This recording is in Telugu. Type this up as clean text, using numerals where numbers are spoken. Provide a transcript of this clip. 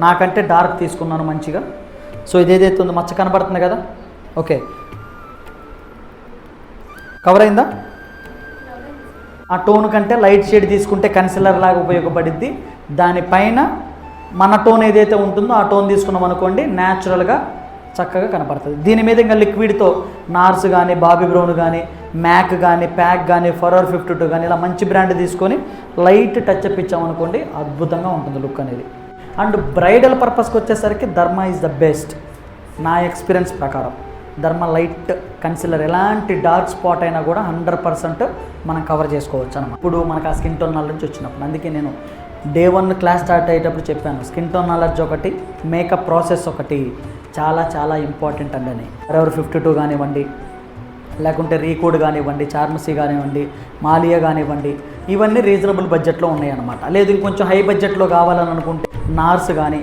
నాకంటే డార్క్ తీసుకున్నాను మంచిగా. సో ఇదేదైతే ఉందో మచ్చ కనబడుతుంది కదా, ఓకే కవర్ అయిందా? ఆ టోన్ కంటే లైట్ షేడ్ తీసుకుంటే కన్సిలర్ లాగా ఉపయోగపడుద్ది. దానిపైన మన టోన్ ఏదైతే ఉంటుందో ఆ టోన్ తీసుకున్నాం అనుకోండి, న్యాచురల్గా చక్కగా కనపడుతుంది. దీని మీద ఇంకా లిక్విడ్తో నార్స్ కానీ, బాబీ బ్రౌన్ కానీ, మ్యాక్ కానీ, ప్యాక్ కానీ, ఫరెవర్ 52 కానీ ఇలా మంచి బ్రాండ్ తీసుకొని లైట్ టచ్ అప్ ఇచ్చామనుకోండి, అద్భుతంగా ఉంటుంది లుక్ అనేది. అండ్ బ్రైడల్ పర్పస్కి వచ్చేసరికి ధర్మా ఈజ్ ద బెస్ట్. నా ఎక్స్పీరియన్స్ ప్రకారం ధర్మా లైట్ కన్సిలర్ ఎలాంటి డార్క్ స్పాట్ అయినా కూడా 100% మనం కవర్ చేసుకోవచ్చు అన్నమాట. ఇప్పుడు మనకు ఆ స్కిన్ టోన్ నాలెడ్జ్ వచ్చినప్పుడు, అందుకే నేను డే 1 క్లాస్ స్టార్ట్ అయ్యేటప్పుడు చెప్పాను, స్కిన్ టోన్ నాలెడ్జ్ ఒకటి, మేకప్ ప్రాసెస్ ఒకటి చాలా చాలా ఇంపార్టెంట్ అండి అని. ఫరెవర్ 52 కానివ్వండి, లేకుంటే రీకోడ్ కానివ్వండి, చార్మసీ కానివ్వండి, మాలియా కానివ్వండి, ఇవన్నీ రీజనబుల్ బడ్జెట్లో ఉన్నాయి అన్నమాట. లేదు ఇంకొంచెం హై బడ్జెట్లో కావాలని అనుకుంటే నార్స్ కానీ,